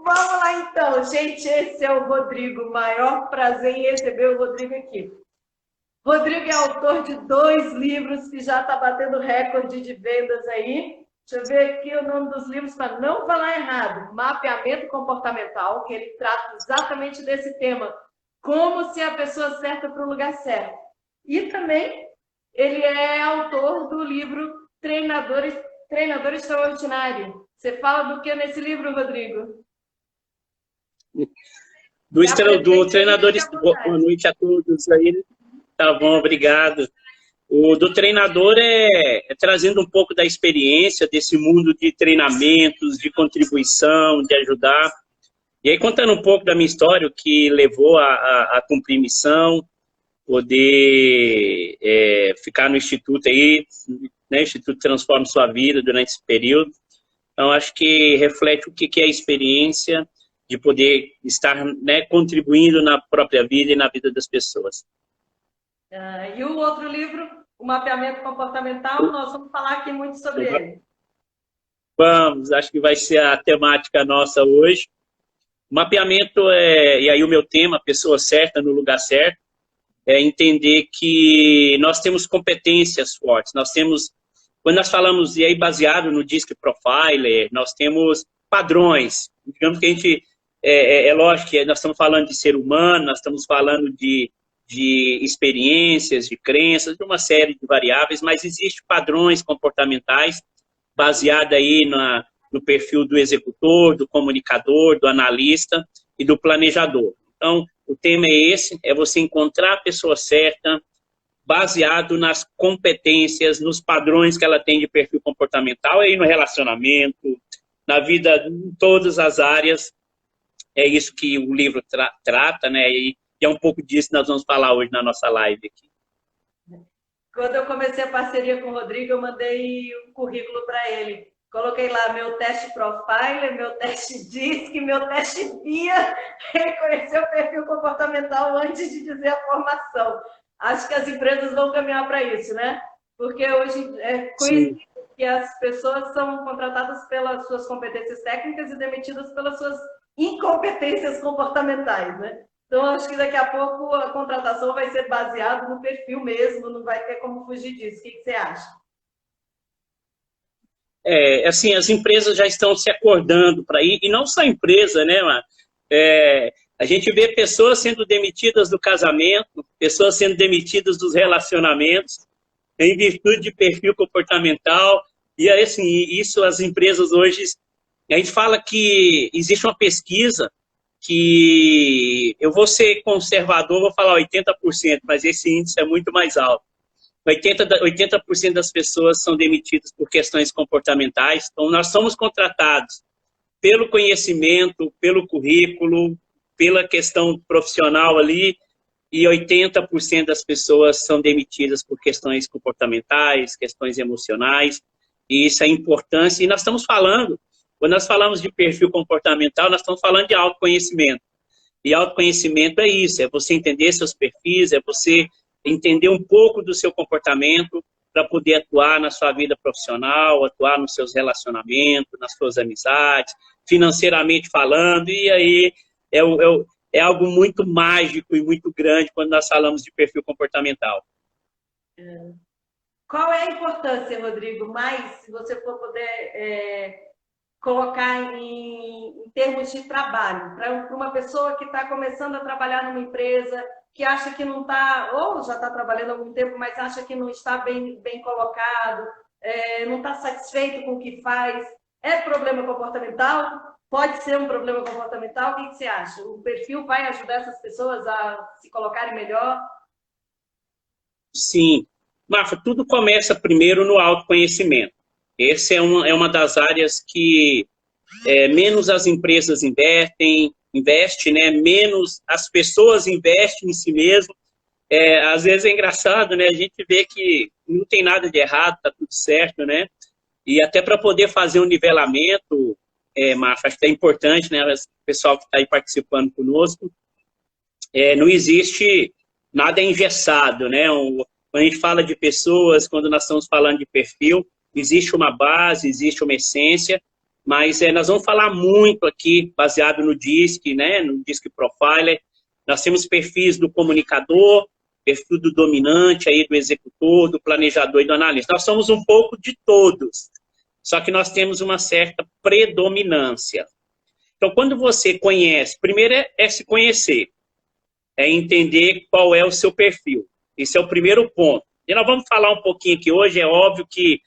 Vamos lá então, gente. Esse é o Rodrigo. Maior prazer em receber o Rodrigo aqui. Rodrigo é autor de 2 livros que já está batendo recorde de vendas aí. Deixa eu ver aqui o nome dos livros para não falar errado. Mapeamento comportamental, que ele trata exatamente desse tema. Como ser a pessoa certa para o lugar certo. E também ele é autor do livro Treinador Extraordinário. Você fala do que nesse livro, Rodrigo? Do treinador. Boa noite a todos aí. Tá bom, obrigado. O do treinador é trazendo um pouco da experiência desse mundo de treinamentos, de contribuição, de ajudar. E aí, contando um pouco da minha história, o que levou a cumprir missão, poder ficar no Instituto aí, né? O Instituto Transforma Sua Vida durante esse período. Então, acho que reflete o que é a experiência de poder estar, né, contribuindo na própria vida e na vida das pessoas. E o outro livro, o Mapeamento Comportamental, nós vamos falar aqui muito sobre ele. Vamos, acho que vai ser a temática nossa hoje. O mapeamento e aí o meu tema, pessoa certa no lugar certo, é entender que nós temos competências fortes, nós temos, quando nós falamos, e aí baseado no DISC Profiler, nós temos padrões, digamos que a gente, lógico que nós estamos falando de ser humano, nós estamos falando de experiências, de crenças, de uma série de variáveis, mas existem padrões comportamentais baseados aí no perfil do executor, do comunicador, do analista e do planejador. Então, o tema é esse, é você encontrar a pessoa certa, baseado nas competências, nos padrões que ela tem de perfil comportamental, aí no relacionamento, na vida, em todas as áreas. É isso que o livro trata, né? E é um pouco disso que nós vamos falar hoje na nossa live aqui. Quando eu comecei a parceria com o Rodrigo, eu mandei um currículo para ele. Coloquei lá meu teste Profiler, meu teste DISC, meu teste BIA, reconhecer o perfil comportamental antes de dizer a formação. Acho que as empresas vão caminhar para isso, né? Porque hoje é conhecido que as pessoas são contratadas pelas suas competências técnicas e demitidas pelas suas incompetências comportamentais, né? Então, acho que daqui a pouco a contratação vai ser baseada no perfil mesmo, não vai ter como fugir disso. O que você acha? Assim, as empresas já estão se acordando para ir, e não só a empresa, né, Mar? A gente vê pessoas sendo demitidas do casamento, pessoas sendo demitidas dos relacionamentos, em virtude de perfil comportamental, e assim, isso as empresas hoje, a gente fala que existe uma pesquisa que, eu vou ser conservador, vou falar 80%, mas esse índice é muito mais alto. 80% das pessoas são demitidas por questões comportamentais. Então, nós somos contratados pelo conhecimento, pelo currículo, pela questão profissional ali, e 80% das pessoas são demitidas por questões comportamentais, questões emocionais, e isso é importância. E nós estamos falando, quando nós falamos de perfil comportamental, nós estamos falando de autoconhecimento. E autoconhecimento é isso, é você entender seus perfis, é você entender um pouco do seu comportamento para poder atuar na sua vida profissional, atuar nos seus relacionamentos, nas suas amizades, financeiramente falando, e aí é algo muito mágico e muito grande quando nós falamos de perfil comportamental. Qual é a importância, Rodrigo, mais, se você for poder colocar em termos de trabalho, para uma pessoa que está começando a trabalhar numa empresa, que acha que não está, ou já está trabalhando há algum tempo, mas acha que não está bem colocado, não está satisfeito com o que faz, é problema comportamental? Pode ser um problema comportamental? O que você acha? O perfil vai ajudar essas pessoas a se colocarem melhor? Sim. Marfa, tudo começa primeiro no autoconhecimento. Essa é uma das áreas que menos as empresas investem, né? Menos as pessoas investem em si mesmo. Às vezes é engraçado, né? A gente vê que não tem nada de errado, está tudo certo, né? E até para poder fazer um nivelamento, Marfa, acho que é importante, né? O pessoal que está aí participando conosco, não existe nada engessado, né? Quando a gente fala de pessoas, quando nós estamos falando de perfil, existe uma base, existe uma essência, mas nós vamos falar muito aqui, baseado no DISC, né, no DISC Profiler. Nós temos perfis do comunicador, perfil do dominante, aí, do executor, do planejador e do analista. Nós somos um pouco de todos, só que nós temos uma certa predominância. Então, quando você conhece, primeiro é se conhecer, é entender qual é o seu perfil. Esse é o primeiro ponto. E nós vamos falar um pouquinho aqui hoje, é óbvio que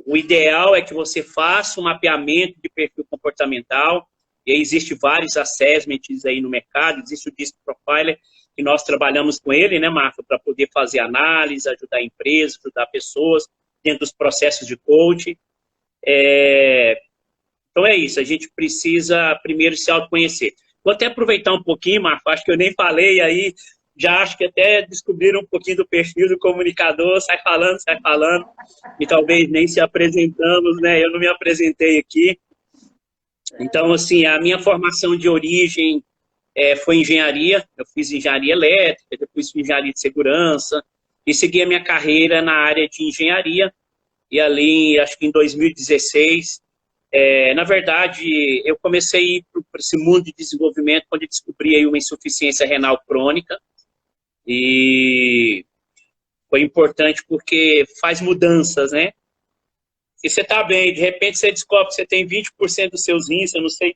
o ideal é que você faça um mapeamento de perfil comportamental, e aí existe vários assessments aí no mercado, existe o DISC Profiler, que nós trabalhamos com ele, né, Marco, para poder fazer análise, ajudar empresas, ajudar pessoas dentro dos processos de coaching. Então é isso, a gente precisa primeiro se autoconhecer. Vou até aproveitar um pouquinho, Marco, acho que eu nem falei aí, já acho que até descobriram um pouquinho do perfil do comunicador, sai falando, e talvez nem se apresentamos, né? Eu não me apresentei aqui. Então, assim, a minha formação de origem foi engenharia, eu fiz engenharia elétrica, depois fiz engenharia de segurança, e segui a minha carreira na área de engenharia, e ali, acho que em 2016, na verdade, eu comecei a ir para esse mundo de desenvolvimento quando eu descobri aí uma insuficiência renal crônica, e foi importante porque faz mudanças, né? E você está bem, de repente você descobre que você tem 20% dos seus rins, eu não sei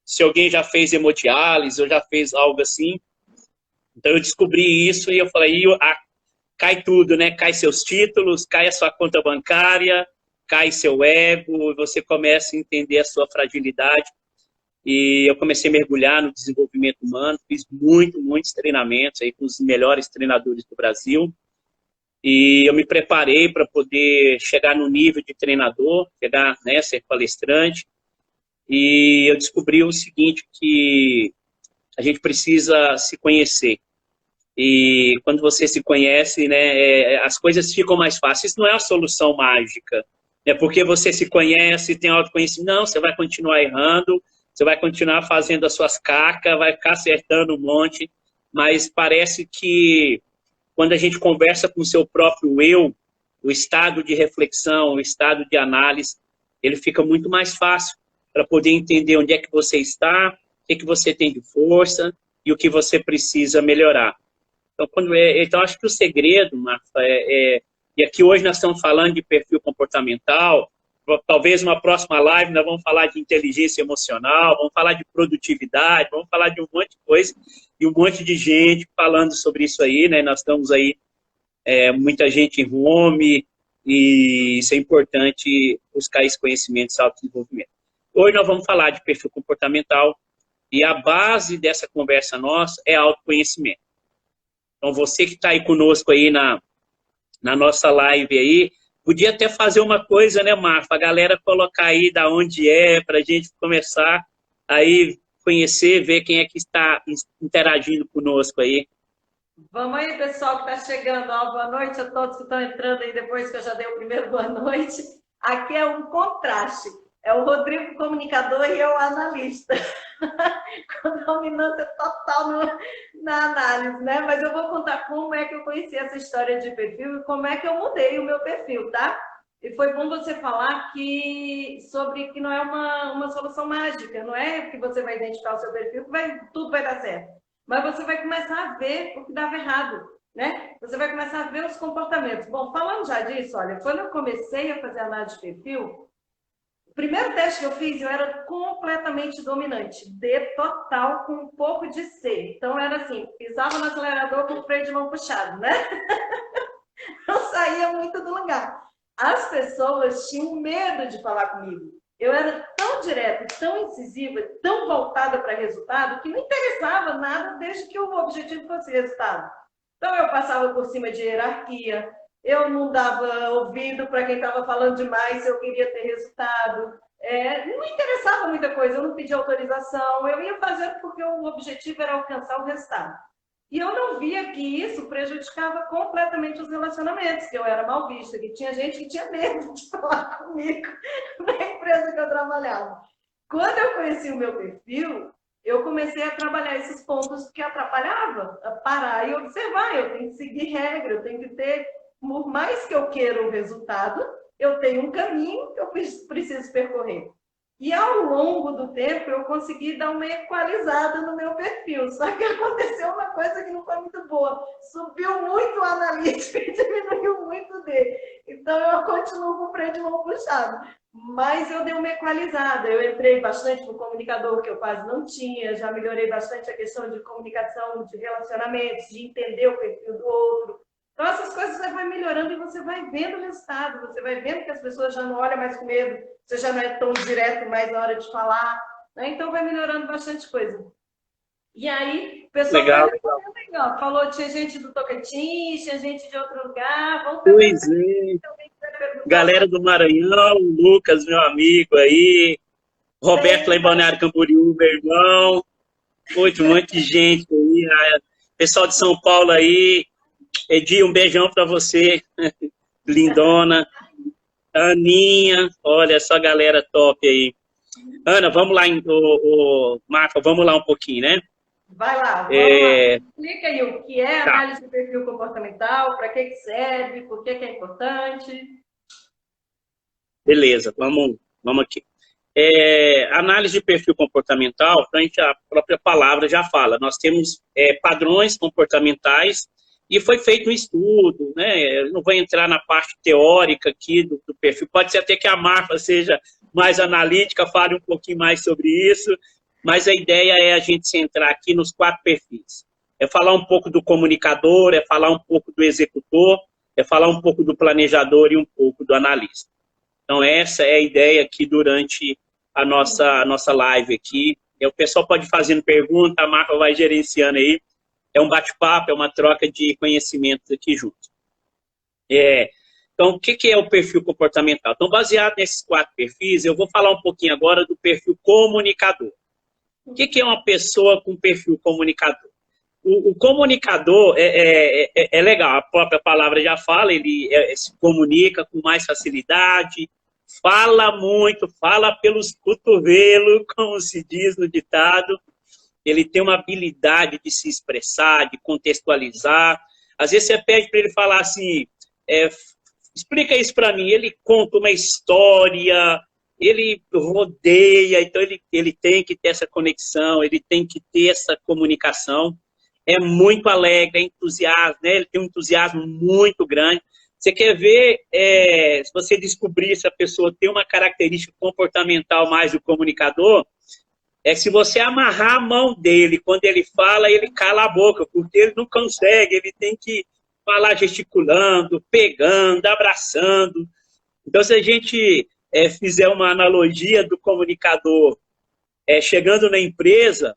se alguém já fez hemodiálise ou já fez algo assim. Então eu descobri isso e eu falei, cai tudo, né? Cai seus títulos, cai a sua conta bancária, cai seu ego, você começa a entender a sua fragilidade. E eu comecei a mergulhar no desenvolvimento humano, fiz muitos treinamentos aí com os melhores treinadores do Brasil. E eu me preparei para poder chegar no nível de treinador, chegar, né, ser palestrante. E eu descobri o seguinte, que a gente precisa se conhecer. E quando você se conhece, né, as coisas ficam mais fáceis. Isso não é a solução mágica. É porque você se conhece, tem autoconhecimento. Não, você vai continuar errando, você vai continuar fazendo as suas cacas, vai ficar acertando um monte. Mas parece que quando a gente conversa com o seu próprio eu, o estado de reflexão, o estado de análise, ele fica muito mais fácil para poder entender onde é que você está, o que você tem de força e o que você precisa melhorar. Então acho que o segredo, Marta, e aqui hoje nós estamos falando de perfil comportamental, talvez numa próxima live nós vamos falar de inteligência emocional, vamos falar de produtividade, vamos falar de um monte de coisa, e um monte de gente falando sobre isso aí, né? Nós estamos aí, muita gente em home, e isso é importante, buscar esse conhecimento de autodesenvolvimento. Hoje nós vamos falar de perfil comportamental, e a base dessa conversa nossa é autoconhecimento. Então você que está aí conosco aí na nossa live aí, podia até fazer uma coisa, né, Marfa? A galera colocar aí da onde para a gente começar aí conhecer, ver quem é que está interagindo conosco aí. Vamos aí, pessoal que está chegando. Boa noite a todos que estão entrando aí depois que eu já dei o primeiro boa noite. Aqui é um contraste. É o Rodrigo comunicador e eu analista. Com dominância total na análise, né? Mas eu vou contar como é que eu conheci essa história de perfil e como é que eu mudei o meu perfil, tá? E foi bom você falar sobre que não é uma solução mágica, não é que você vai identificar o seu perfil que tudo vai dar certo. Mas você vai começar a ver o que dava errado, né? Você vai começar a ver os comportamentos. Bom, falando já disso, olha, quando eu comecei a fazer análise de perfil, o primeiro teste que eu fiz, eu era completamente dominante, D total, com um pouco de C. Então, era assim, pisava no acelerador com o freio de mão puxado, né? Não saía muito do lugar. As pessoas tinham medo de falar comigo. Eu era tão direta, tão incisiva, tão voltada para resultado, que não interessava nada desde que o objetivo fosse resultado. Então, eu passava por cima de hierarquia, eu não dava ouvido para quem estava falando demais se eu queria ter resultado. Não interessava muita coisa, eu não pedia autorização, eu ia fazendo porque o objetivo era alcançar o resultado. E eu não via que isso prejudicava completamente os relacionamentos, que eu era mal vista, que tinha gente que tinha medo de falar comigo na empresa que eu trabalhava. Quando eu conheci o meu perfil, eu comecei a trabalhar esses pontos que atrapalhavam, a parar e observar. Eu tenho que seguir regra, eu tenho que ter, por mais que eu queira um resultado, eu tenho um caminho que eu preciso percorrer. E ao longo do tempo eu consegui dar uma equalizada no meu perfil. Só que aconteceu uma coisa que não foi muito boa. Subiu muito o analítico e diminuiu muito o dele. Então eu continuo com o freio de mão puxado. Mas eu dei uma equalizada. Eu entrei bastante no comunicador, que eu quase não tinha. Já melhorei bastante a questão de comunicação, de relacionamentos, de entender o perfil do outro. Então, essas coisas você vai melhorando e você vai vendo o resultado, você vai vendo que as pessoas já não olham mais com medo, você já não é tão direto mais na hora de falar, né? Então vai melhorando bastante coisa. E aí, o pessoal Legal, foi legal. legal. Falou, tinha gente do Tocantins, tinha gente de outro lugar, vamos Pois perguntar é. se alguém quiser perguntar. Galera do Maranhão, o Lucas, meu amigo aí, Roberto lá em Balneário Camboriú, meu irmão, muito, um monte de gente aí, pessoal de São Paulo aí, Edi, um beijão para você, lindona, Aninha, olha só galera top aí. Ana, vamos lá, Marco, vamos lá um pouquinho, né? Vai lá, vamos lá. Explica aí o que é Tá. análise de perfil comportamental, para que serve, por que é importante. Beleza, vamos aqui. Análise de perfil comportamental, a própria palavra já fala, nós temos padrões comportamentais e foi feito um estudo, né? Eu não vou entrar na parte teórica aqui do perfil, pode ser até que a Marfa seja mais analítica, fale um pouquinho mais sobre isso, mas a ideia é a gente centrar aqui nos 4 perfis. É falar um pouco do comunicador, é falar um pouco do executor, é falar um pouco do planejador e um pouco do analista. Então, essa é a ideia aqui durante a nossa live aqui. O pessoal pode ir fazendo pergunta, a Marfa vai gerenciando aí. É um bate-papo, é uma troca de conhecimentos aqui junto. Então, o que é o perfil comportamental? Então, baseado nesses 4 perfis, eu vou falar um pouquinho agora do perfil comunicador. O que é uma pessoa com perfil comunicador? O comunicador é legal, a própria palavra já fala, ele se comunica com mais facilidade, fala muito, fala pelos cotovelos, como se diz no ditado. Ele tem uma habilidade de se expressar, de contextualizar. Às vezes você pede para ele falar assim, explica isso para mim. Ele conta uma história, ele rodeia, então ele tem que ter essa conexão, ele tem que ter essa comunicação. É muito alegre, é entusiasmo, né? Ele tem um entusiasmo muito grande. Você quer ver, se você descobrir se a pessoa tem uma característica comportamental mais do comunicador, se você amarrar a mão dele, quando ele fala, ele cala a boca, porque ele não consegue, ele tem que falar gesticulando, pegando, abraçando. Então, se a gente fizer uma analogia do comunicador chegando na empresa,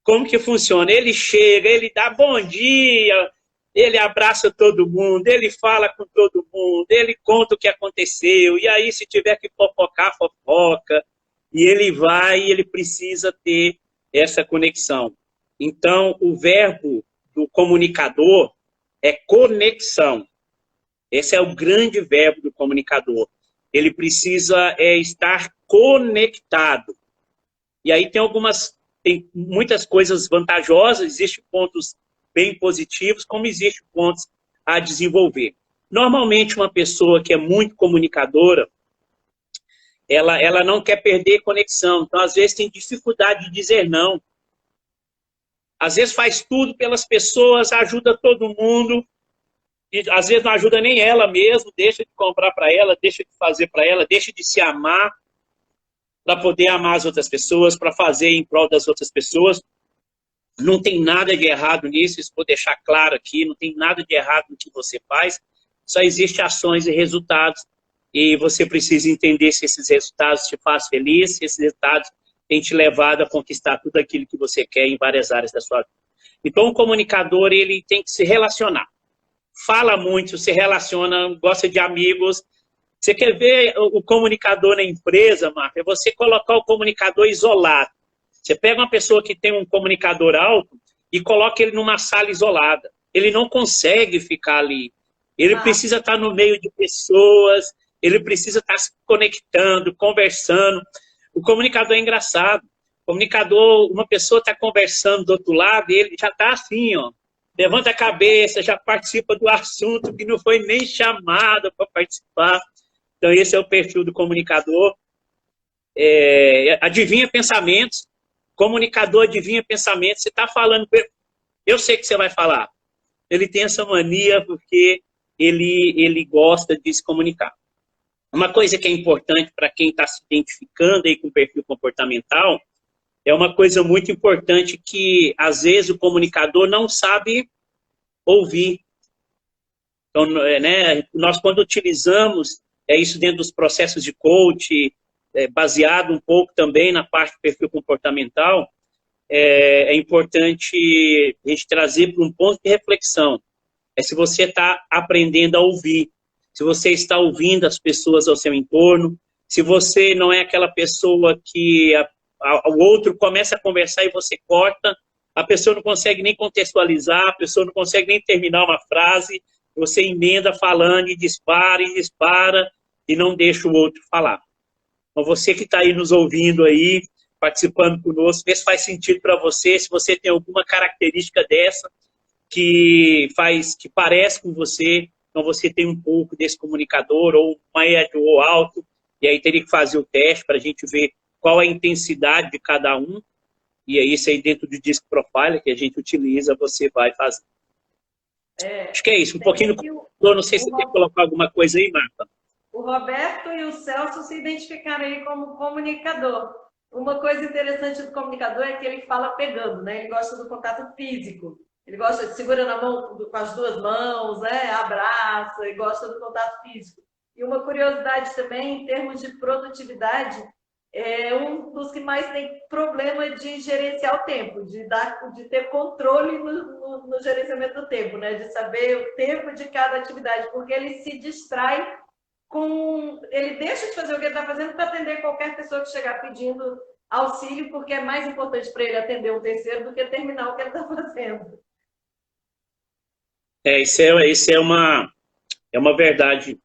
como que funciona? Ele chega, ele dá bom dia, ele abraça todo mundo, ele fala com todo mundo, ele conta o que aconteceu, e aí se tiver que fofocar, fofoca, e ele vai e ele precisa ter essa conexão. Então, o verbo do comunicador é conexão. Esse é o grande verbo do comunicador. Ele precisa estar conectado. E aí tem muitas coisas vantajosas, existem pontos bem positivos, como existem pontos a desenvolver. Normalmente, uma pessoa que é muito comunicadora, ela não quer perder conexão. Então, às vezes, tem dificuldade de dizer não. Às vezes, faz tudo pelas pessoas, ajuda todo mundo, e às vezes não ajuda nem ela mesmo, deixa de comprar para ela, deixa de fazer para ela, deixa de se amar, para poder amar as outras pessoas, para fazer em prol das outras pessoas. Não tem nada de errado nisso, isso vou deixar claro aqui, não tem nada de errado no que você faz, só existem ações e resultados, e você precisa entender se esses resultados te fazem feliz, se esses resultados têm te levado a conquistar tudo aquilo que você quer em várias áreas da sua vida. Então, o comunicador, ele tem que se relacionar. Fala muito, se relaciona, gosta de amigos. Você quer ver o comunicador na empresa, Marco? É você colocar o comunicador isolado. Você pega uma pessoa que tem um comunicador alto e coloca ele numa sala isolada. Ele não consegue ficar ali. Ele precisa estar no meio de pessoas, ele precisa estar se conectando, conversando. O comunicador é engraçado. O comunicador, uma pessoa está conversando do outro lado e ele já está assim, ó. Levanta a cabeça, já participa do assunto que não foi nem chamado para participar. Então, esse é o perfil do comunicador. Adivinha pensamentos. Comunicador adivinha pensamentos. Você está falando... Eu sei que você vai falar. Ele tem essa mania porque ele gosta de se comunicar. Uma coisa que é importante para quem está se identificando aí com o perfil comportamental é uma coisa muito importante que, às vezes, o comunicador não sabe ouvir. Então, né, nós, quando utilizamos isso dentro dos processos de coach, baseado um pouco também na parte do perfil comportamental, é importante a gente trazer para um ponto de reflexão. Se você está aprendendo a ouvir, se você está ouvindo as pessoas ao seu entorno, se você não é aquela pessoa que o outro começa a conversar e você corta, a pessoa não consegue nem contextualizar, a pessoa não consegue nem terminar uma frase, você emenda falando e dispara e não deixa o outro falar. Então, você que está aí nos ouvindo aí, participando conosco, vê se faz sentido para você, se você tem alguma característica dessa que parece com você, então você tem um pouco desse comunicador, ou médio ou alto, e aí teria que fazer o teste para a gente ver qual a intensidade de cada um, e aí isso aí dentro do Disc Profiler que a gente utiliza, você vai fazer. Acho que é isso, um pouquinho do... Não sei se você quer colocar alguma coisa aí, Marta. O Roberto e o Celso se identificaram aí como comunicador. Uma coisa interessante do comunicador é que ele fala pegando, né? Ele gosta do contato físico. Ele gosta de segura na mão com as duas mãos, né? Abraça, e gosta do contato físico. E uma curiosidade também, em termos de produtividade, é um dos que mais tem problema de gerenciar o tempo, de ter controle no gerenciamento do tempo, né? De saber o tempo de cada atividade, porque ele se distrai ele deixa de fazer o que ele está fazendo para atender qualquer pessoa que chegar pedindo auxílio, porque é mais importante para ele atender um terceiro do que terminar o que ele está fazendo. Isso é uma verdade.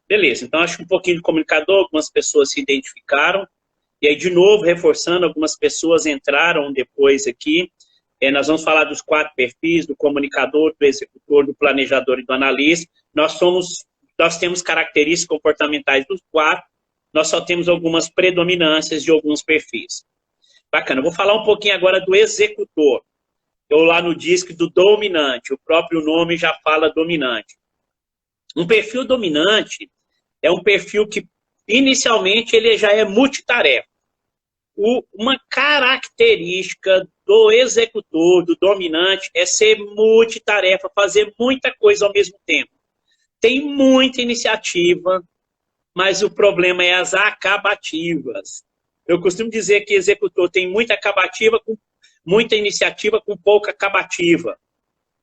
Beleza, então acho que um pouquinho de comunicador, algumas pessoas se identificaram, e aí de novo, reforçando, algumas pessoas entraram depois aqui. Nós vamos falar dos 4 perfis, do comunicador, do executor, do planejador e do analista. Nós temos características comportamentais dos 4, nós só temos algumas predominâncias de alguns perfis. Bacana, eu vou falar um pouquinho agora do executor. Eu lá no DISC do dominante, o próprio nome já fala dominante. Um perfil dominante é um perfil que, inicialmente, ele já é multitarefa. Uma característica do executor, do dominante, é ser multitarefa, fazer muita coisa ao mesmo tempo. Tem muita iniciativa, mas o problema é as acabativas. Eu costumo dizer que executor tem muita iniciativa com pouca acabativa.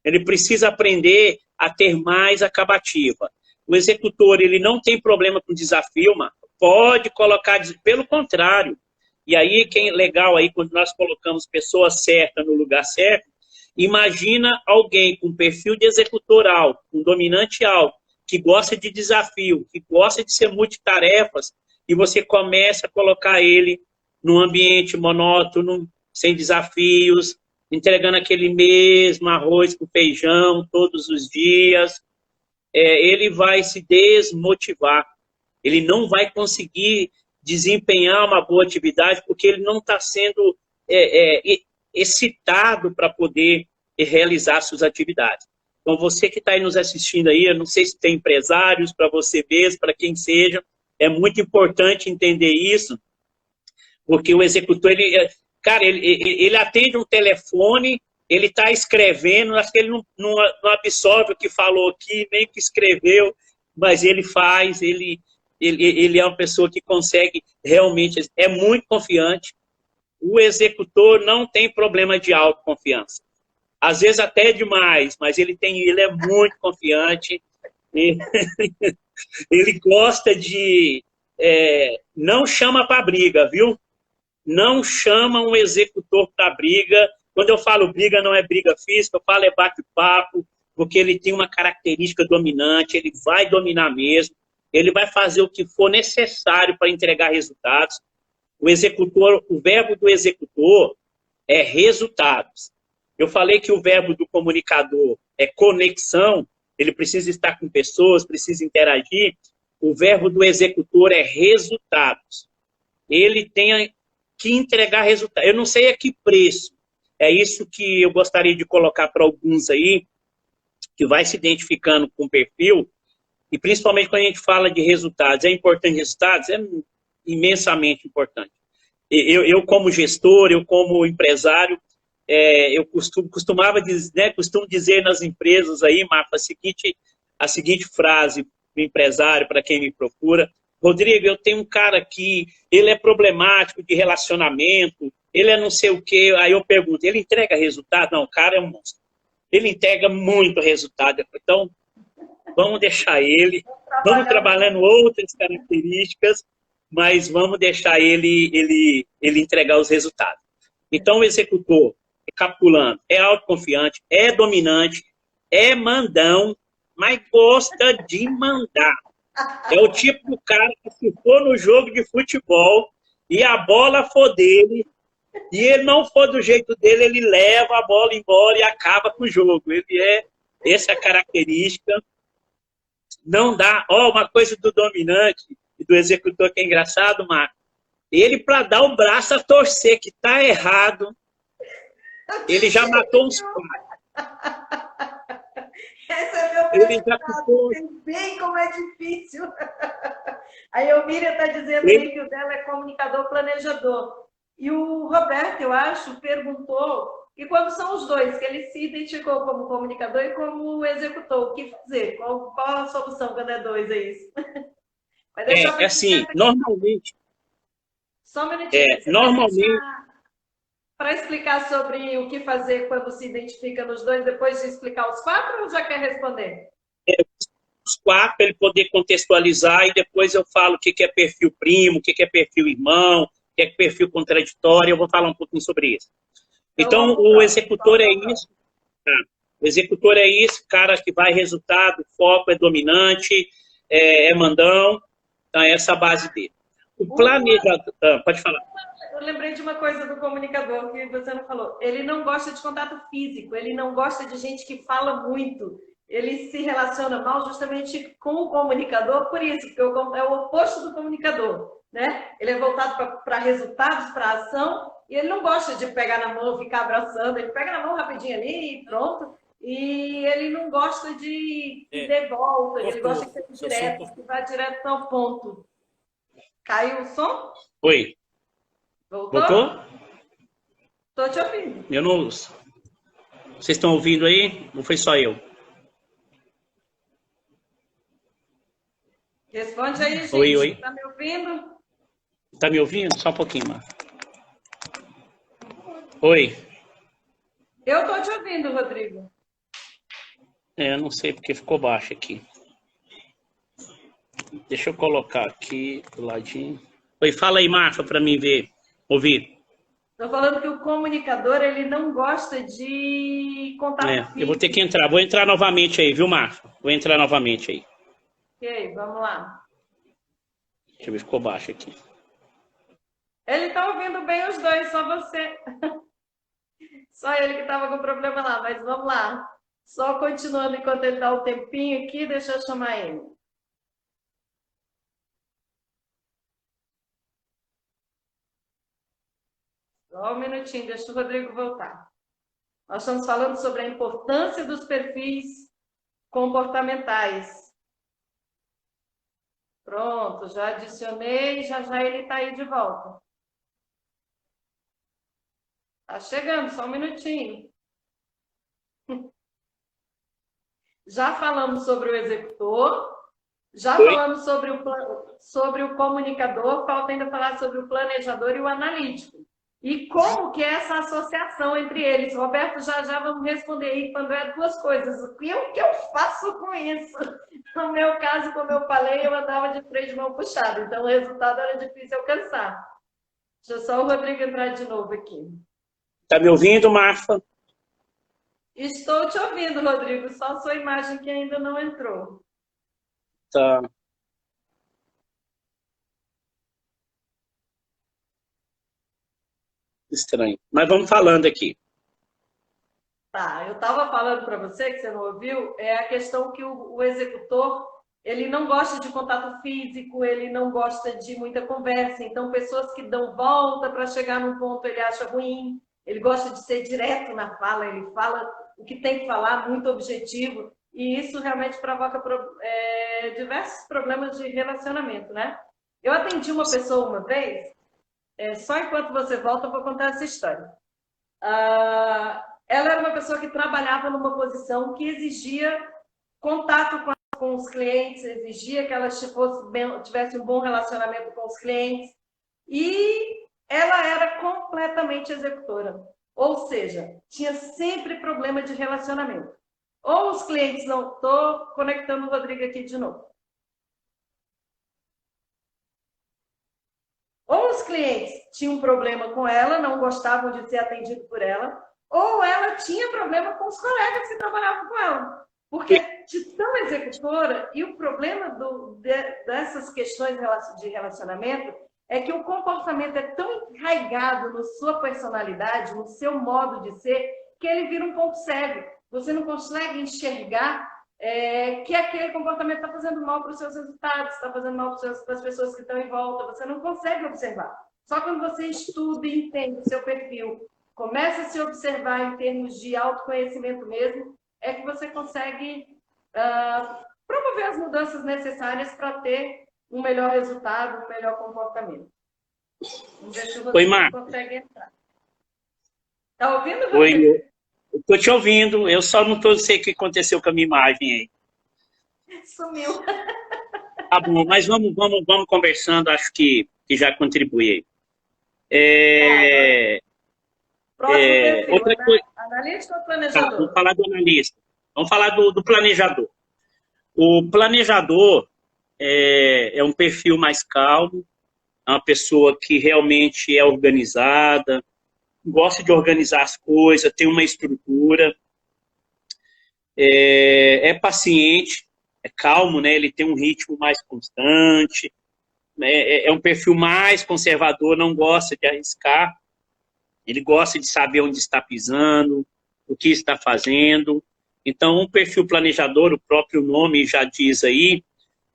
Ele precisa aprender a ter mais acabativa. O executor, ele não tem problema com desafio, mas pode colocar, pelo contrário. E aí, legal aí, quando nós colocamos pessoa certa no lugar certo, imagina alguém com perfil de executor alto, com dominante alto, que gosta de desafio, que gosta de ser multitarefas, e você começa a colocar ele num ambiente monótono, sem desafios, entregando aquele mesmo arroz com feijão todos os dias, ele vai se desmotivar. Ele não vai conseguir desempenhar uma boa atividade porque ele não está sendo excitado para poder realizar suas atividades. Então, você que está aí nos assistindo aí, eu não sei se tem empresários, para você mesmo, para quem seja, é muito importante entender isso, porque o executor, ele atende um telefone, ele está escrevendo, acho que ele não absorve o que falou aqui, nem o que escreveu, mas ele faz, ele é uma pessoa que consegue realmente, é muito confiante. O executor não tem problema de autoconfiança. Às vezes até demais, mas ele é muito confiante. Ele gosta de... não chama para briga, viu? Não chama um executor para briga. Quando eu falo briga, não é briga física, eu falo bate-papo, porque ele tem uma característica dominante, ele vai dominar mesmo, ele vai fazer o que for necessário para entregar resultados. O verbo do executor é resultados. Eu falei que o verbo do comunicador é conexão, ele precisa estar com pessoas, precisa interagir. O verbo do executor é resultados. Ele tem que entregar resultados. Eu não sei a que preço. É isso que eu gostaria de colocar para alguns aí, que vai se identificando com o perfil, e principalmente quando a gente fala de resultados. É importante resultados? É imensamente importante. Eu como gestor, eu como empresário, eu costumava dizer, né, costumo dizer nas empresas aí, Marfa, a seguinte frase do empresário, para quem me procura: Rodrigo, eu tenho um cara aqui, ele é problemático de relacionamento, ele é não sei o quê. Aí eu pergunto, ele entrega resultado? Não, o cara é um monstro. Ele entrega muito resultado. Então, vamos deixar ele, vamos trabalhando outras características, mas vamos deixar ele entregar os resultados. Então, o executor, recapitulando, é autoconfiante, é dominante, é mandão, mas gosta de mandar. É o tipo do cara que, se for no jogo de futebol e a bola for dele, e ele não for do jeito dele, ele leva a bola embora e acaba com o jogo. Essa é a característica. Não dá. Uma coisa do dominante e do executor que é engraçado, Marco. Ele, para dar o braço a torcer que tá errado, ele já matou uns quatro. Esse é meu Ele já resultado. ficou... Tem bem como é difícil. A Elmira está dizendo aí que o dela é comunicador planejador. E o Roberto, eu acho, perguntou que quando são os dois, que ele se identificou como comunicador e como executor, o que fazer? Qual a solução quando é dois, é isso? Mas deixa assim, normalmente... Só um minutinho. Você vai normalmente... para explicar sobre o que fazer quando se identifica nos dois, depois de explicar os quatro, ou já quer responder? Os quatro, para ele poder contextualizar, e depois eu falo o que é perfil primo, o que é perfil irmão, o que é perfil contraditório, eu vou falar um pouquinho sobre isso. Então, o executor é isso. Tá? O executor é isso, cara que vai resultado, foco, é dominante, é mandão, então é essa a base dele. O planejador... pode falar. Eu lembrei de uma coisa do comunicador que você não falou. Ele não gosta de contato físico, ele não gosta de gente que fala muito. Ele se relaciona mal justamente com o comunicador, por isso, porque é o oposto do comunicador, né? Ele é voltado para resultados, para ação, e ele não gosta de pegar na mão, ficar abraçando. Ele pega na mão rapidinho ali e pronto. E ele não gosta de dar volta, ele gosta de ser direto, que vá direto ao ponto. Caiu o som? Oi. Voltou? Estou te ouvindo. Eu não ouço. Vocês estão ouvindo aí? Ou foi só eu? Responde aí, gente. Oi. Está me ouvindo? Está me ouvindo? Só um pouquinho, Mar. Oi. Eu estou te ouvindo, Rodrigo. Eu não sei porque ficou baixo aqui. Deixa eu colocar aqui do ladinho. Oi, fala aí, Marfa, para mim ver, ouvir. Estou falando que o comunicador, ele não gosta de contato físico. Eu vou ter que entrar. Vou entrar novamente aí, viu, Marfa? Vou entrar novamente aí. Ok, vamos lá. Deixa eu ver, ficou baixo aqui. Ele está ouvindo bem os dois, só você. Só ele que estava com problema lá, mas vamos lá. Só continuando enquanto ele dá o tempinho aqui, deixa eu chamar ele. Só um minutinho, deixa o Rodrigo voltar. Nós estamos falando sobre a importância dos perfis comportamentais. Pronto, já adicionei, já ele está aí de volta. Está chegando, só um minutinho. Já falamos sobre o executor, já falamos sobre o comunicador, falta ainda falar sobre o planejador e o analítico. E como que é essa associação entre eles? Roberto, já vamos responder aí quando é duas coisas. O que eu faço com isso? No meu caso, como eu falei, eu andava de freio de mão puxado, então o resultado era difícil alcançar. Deixa só o Rodrigo entrar de novo aqui. Está me ouvindo, Marfa? Estou te ouvindo, Rodrigo, só sua imagem que ainda não entrou. Tá. Estranho. Mas vamos falando aqui. Tá, eu estava falando para você, que você não ouviu, é a questão que o executor, ele não gosta de contato físico, ele não gosta de muita conversa, então pessoas que dão volta para chegar num ponto ele acha ruim, ele gosta de ser direto na fala, ele fala o que tem que falar, muito objetivo, e isso realmente provoca diversos problemas de relacionamento, né? Eu atendi uma pessoa uma vez, só enquanto você volta eu vou contar essa história. Ela era uma pessoa que trabalhava numa posição que exigia contato com os clientes, exigia que ela tivesse um bom relacionamento com os clientes, e ela era completamente executora. Ou seja, tinha sempre problema de relacionamento. Ou os clientes não... Estou conectando o Rodrigo aqui de novo. Ou os clientes tinham um problema com ela, não gostavam de ser atendido por ela, ou ela tinha problema com os colegas que trabalhavam com ela. Porque de tão executora, e o problema dessas questões de relacionamento é que o comportamento é tão enraizado na sua personalidade, no seu modo de ser, que ele vira um ponto cego. Você não consegue enxergar que aquele comportamento está fazendo mal para os seus resultados, está fazendo mal para as pessoas que estão em volta, você não consegue observar. Só quando você estuda e entende o seu perfil, começa a se observar em termos de autoconhecimento mesmo, é que você consegue promover as mudanças necessárias para ter um melhor resultado, um melhor comportamento. Vamos ver se o Rodrigo consegue entrar. Está ouvindo, Rodrigo? Oi, eu estou te ouvindo, eu só não sei o que aconteceu com a minha imagem aí. Sumiu. Tá bom, mas vamos conversando, acho que já contribui aí. Próximo perfil, outra coisa... analista ou planejador? Tá, vamos falar do analista. Vamos falar do planejador. O planejador é um perfil mais calmo, é uma pessoa que realmente é organizada, gosta de organizar as coisas, tem uma estrutura, é paciente, é calmo, né? Ele tem um ritmo mais constante, né? É um perfil mais conservador, não gosta de arriscar, ele gosta de saber onde está pisando, o que está fazendo. Então, um perfil planejador, o próprio nome já diz aí,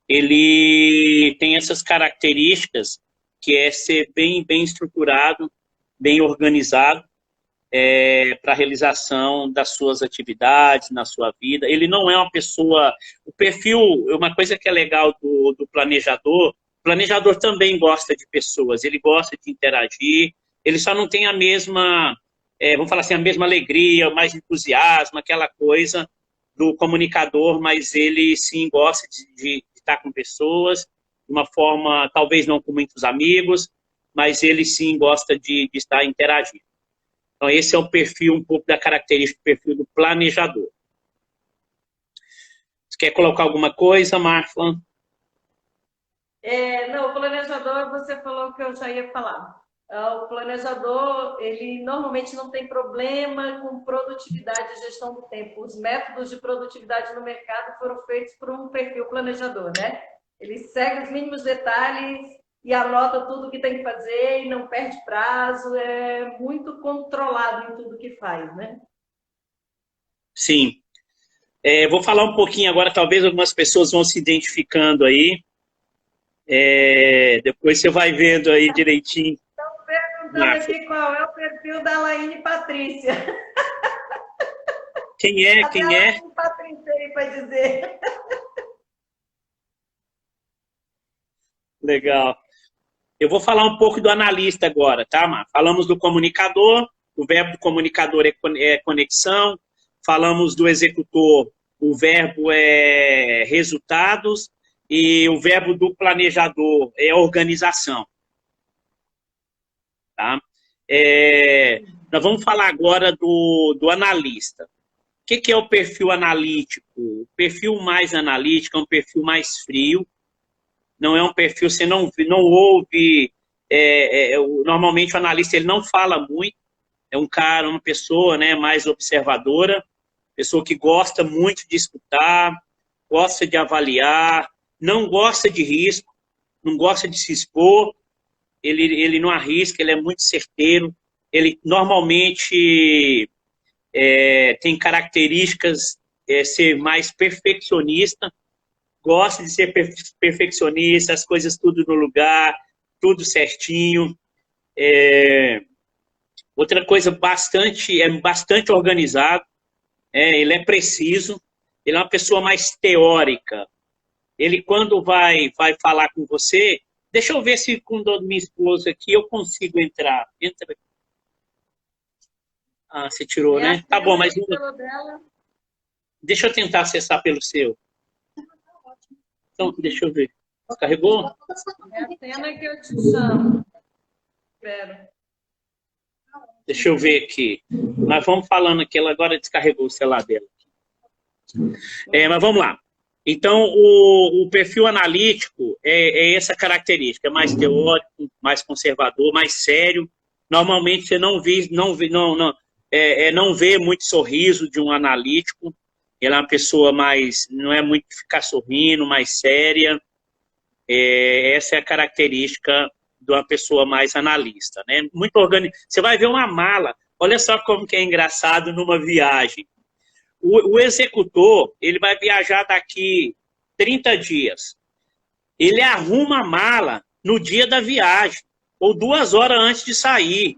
ele tem essas características, que é ser bem estruturado, bem organizado, para a realização das suas atividades, na sua vida. Ele não é uma pessoa... O perfil, uma coisa que é legal do planejador, o planejador também gosta de pessoas, ele gosta de interagir, ele só não tem a mesma, vamos falar assim, a mesma alegria, mais entusiasmo, aquela coisa do comunicador, mas ele sim gosta de estar com pessoas, de uma forma, talvez não com muitos amigos, mas ele sim gosta de estar interagindo. Então, esse é o perfil, um pouco da característica do perfil do planejador. Você quer colocar alguma coisa, Marfa? Não, o planejador, você falou que eu já ia falar. O planejador, ele normalmente não tem problema com produtividade e gestão do tempo. Os métodos de produtividade no mercado foram feitos por um perfil planejador, né? Ele segue os mínimos detalhes e anota tudo que tem que fazer e não perde prazo, é muito controlado em tudo que faz, né? Sim. Vou falar um pouquinho agora, talvez algumas pessoas vão se identificando aí. Depois você vai vendo aí direitinho. Estão perguntando aqui qual é o perfil da Laine Patrícia. Quem é? Até Quem é? Laine Patrícia aí para dizer. Legal. Eu vou falar um pouco do analista agora, tá, Mar? Falamos do comunicador, o verbo do comunicador é conexão. Falamos do executor, o verbo é resultados. E o verbo do planejador é organização. Tá? Nós vamos falar agora do analista. O que é o perfil analítico? O perfil mais analítico é um perfil mais frio. Não é um perfil, você não ouve... normalmente o analista ele não fala muito. É um cara, uma pessoa, né, mais observadora. Pessoa que gosta muito de escutar, gosta de avaliar, não gosta de risco, não gosta de se expor, ele não arrisca, ele é muito certeiro, ele normalmente tem características ser mais perfeccionista, gosta de ser perfeccionista, as coisas tudo no lugar, tudo certinho. Outra coisa bastante organizado, ele é preciso, ele é uma pessoa mais teórica. Ele, quando vai falar com você, deixa eu ver se com a minha esposa aqui eu consigo entrar. Entra. Ah, você tirou, né? Tá bom, mas deixa eu tentar acessar pelo seu. Então, deixa eu ver. Carregou? É a cena que eu te chamo. Espera. Deixa eu ver aqui. Nós vamos falando aqui, ela agora descarregou o celular dela. Mas vamos lá. Então, o perfil analítico é essa característica, é mais teórico, mais conservador, mais sério. Normalmente você não vê muito sorriso de um analítico. Ele é uma pessoa não é muito ficar sorrindo, mais séria. Essa é a característica de uma pessoa mais analista, né? Muito organizado. Você vai ver uma mala. Olha só como que é engraçado numa viagem. O executor, ele vai viajar daqui 30 dias. Ele arruma a mala no dia da viagem, ou 2 horas antes de sair.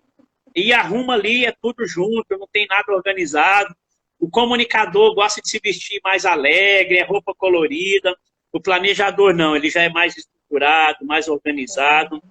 E arruma ali, é tudo junto, não tem nada organizado. O comunicador gosta de se vestir mais alegre, é roupa colorida. O planejador não, ele já é mais estruturado, mais organizado.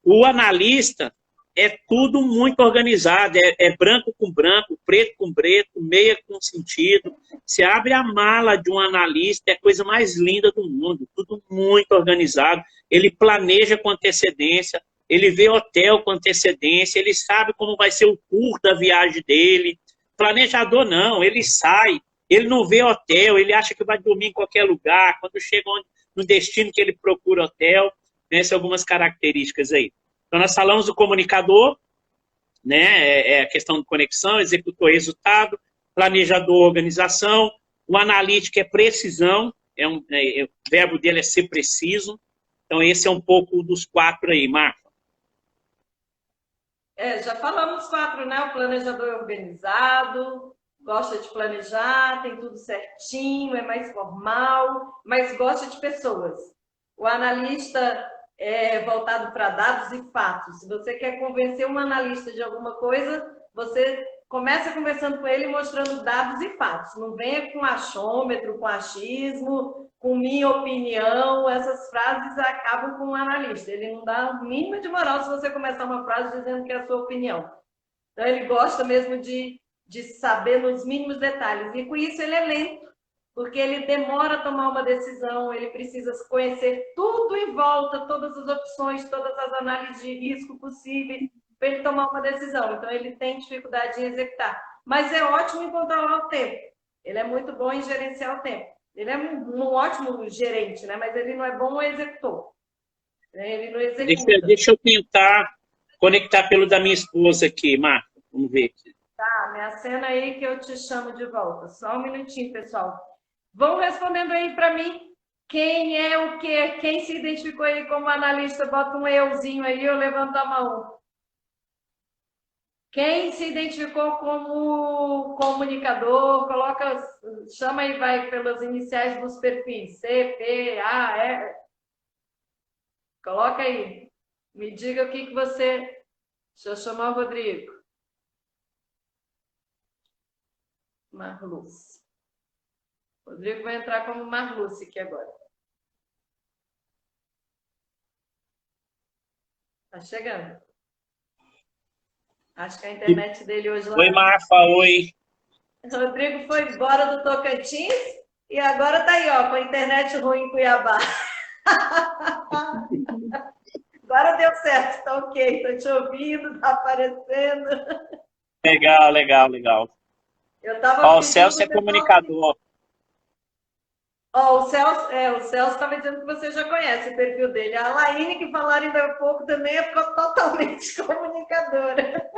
O analista é tudo muito organizado, é branco com branco, preto com preto, meia com sentido. Você abre a mala de um analista, é a coisa mais linda do mundo, tudo muito organizado. Ele planeja com antecedência, ele vê hotel com antecedência, ele sabe como vai ser o tour da viagem dele. Planejador não, ele sai, ele não vê hotel, ele acha que vai dormir em qualquer lugar, quando chega no destino que ele procura hotel, né, são algumas características aí. Então, nós falamos do comunicador, né, a questão de conexão, executor resultado, planejador organização, o analítico é precisão, o verbo dele é ser preciso. Então, esse é um pouco dos 4 aí, Marco. Já falamos 4, né? O planejador é organizado, gosta de planejar, tem tudo certinho, é mais formal, mas gosta de pessoas. O analista é voltado para dados e fatos. Se você quer convencer um analista de alguma coisa, você começa conversando com ele mostrando dados e fatos. Não venha com achômetro, com achismo, com minha opinião. Essas frases acabam com o analista. Ele não dá o mínimo de moral se você começar uma frase dizendo que é a sua opinião. Então, ele gosta mesmo de saber nos mínimos detalhes. E com isso ele é lento, porque ele demora a tomar uma decisão, ele precisa conhecer tudo em volta, todas as opções, todas as análises de risco possíveis, para ele tomar uma decisão. Então, ele tem dificuldade em executar. Mas é ótimo em controlar o tempo. Ele é muito bom em gerenciar o tempo. Ele é um ótimo gerente, né? Mas ele não é bom executor. Ele não executa. Deixa eu tentar conectar pelo da minha esposa aqui, Marco. Vamos ver aqui. Tá, minha cena aí que eu te chamo de volta. Só um minutinho, pessoal. Vão respondendo aí para mim. Quem é o quê? Quem se identificou aí como analista? Bota um euzinho aí, eu levanto a mão. Quem se identificou como comunicador, chama aí, vai pelas iniciais dos perfis. C, P, A, R. Coloca aí. Me diga o que você... Deixa eu chamar o Rodrigo. Marluce. Rodrigo vai entrar como Marluce aqui agora. Tá chegando. Acho que a internet dele hoje... Oi, Marfa, oi. Rodrigo foi embora do Tocantins e agora tá aí, ó, com a internet ruim em Cuiabá. Agora deu certo, tá ok. Tô te ouvindo, tá aparecendo. Legal. Eu tava o Celso é comunicador. O Celso estava dizendo que você já conhece o perfil dele. A Laine, que falaram ainda há pouco, também é totalmente comunicadora.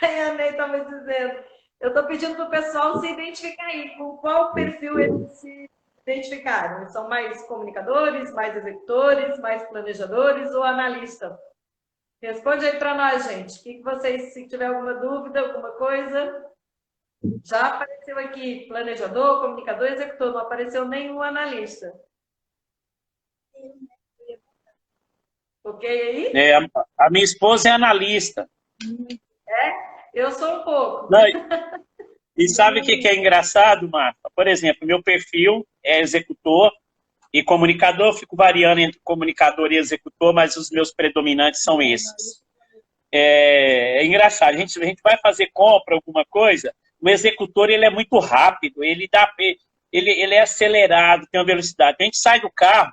A Ney estava dizendo. Eu estou pedindo para o pessoal se identificar aí. Com qual perfil eles se identificaram? Eles são mais comunicadores, mais executores, mais planejadores ou analista? Responde aí para nós, gente. O que vocês, se tiver alguma dúvida, alguma coisa, já apareceu aqui planejador, comunicador, executor, não apareceu nenhum analista. Ok aí? É, a minha esposa é analista. Eu sou um pouco. Não, e sabe o que é engraçado, Marta? Por exemplo, meu perfil é executor e comunicador, eu fico variando entre comunicador e executor, mas os meus predominantes são esses. É engraçado, a gente vai fazer compra, alguma coisa, o executor ele é muito rápido, ele é acelerado, tem uma velocidade. A gente sai do carro,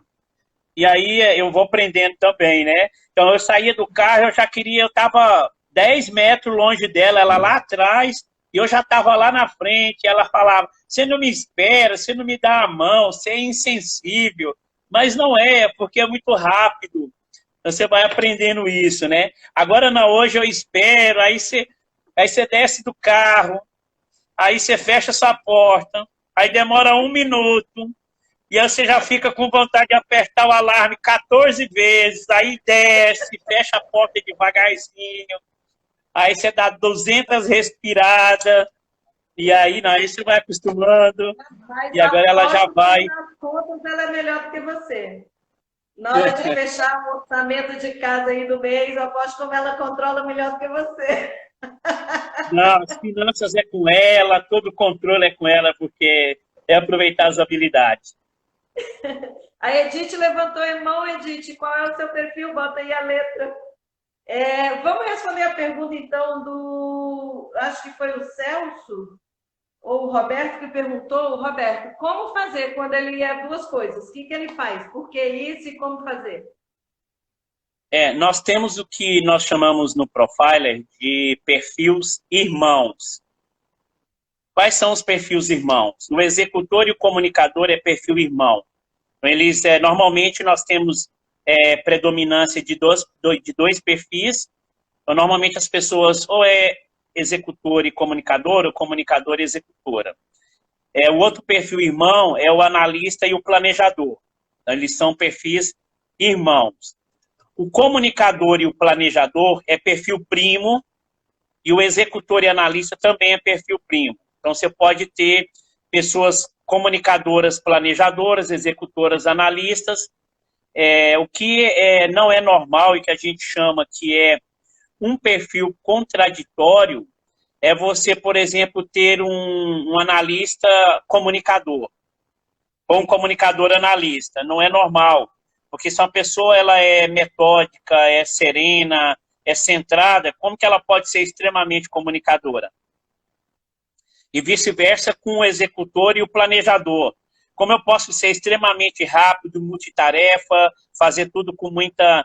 e aí eu vou aprendendo também, né? Então eu saía do carro, eu estava 10 metros longe dela, ela lá atrás, e eu já estava lá na frente, ela falava, você não me espera, você não me dá a mão, você é insensível. Mas não é, porque é muito rápido. Você vai aprendendo isso, né? Agora não, hoje eu espero, aí você desce do carro, aí você fecha sua porta, aí demora 1 minuto, e aí você já fica com vontade de apertar o alarme 14 vezes, aí desce, fecha a porta devagarzinho, aí você dá 200 respiradas, e aí, não, aí você vai acostumando, Mas e agora ela já aposto que vai. nas contas ela é melhor do que você. Na hora de fechar o orçamento de casa aí do mês, eu aposto como ela controla melhor do que você. Não, as finanças é com ela, todo o controle é com ela, porque é aproveitar as habilidades. A Edith levantou a mão, Edith, qual é o seu perfil? Bota aí a letra. Vamos responder a pergunta, então, acho que foi o Celso, ou o Roberto que perguntou. Roberto, como fazer quando ele é duas coisas? O que ele faz? Por que isso e como fazer? Nós temos o que nós chamamos no Profiler de perfis irmãos. Quais são os perfis irmãos? O executor e o comunicador é perfil irmão. Normalmente nós temos predominância de dois perfis. Então, normalmente as pessoas ou é executor e comunicador, ou comunicador e executora. O outro perfil irmão é o analista e o planejador. Então, eles são perfis irmãos. O comunicador e o planejador é perfil primo, e o executor e analista também é perfil primo. Então, você pode ter pessoas comunicadoras, planejadoras, executoras, analistas. O que não é normal e que a gente chama que é um perfil contraditório é você, por exemplo, ter um analista comunicador ou um comunicador analista. Não é normal, porque se uma pessoa ela é metódica, é serena, é centrada, como que ela pode ser extremamente comunicadora? E vice-versa com o executor e o planejador. Como eu posso ser extremamente rápido, multitarefa, fazer tudo com muita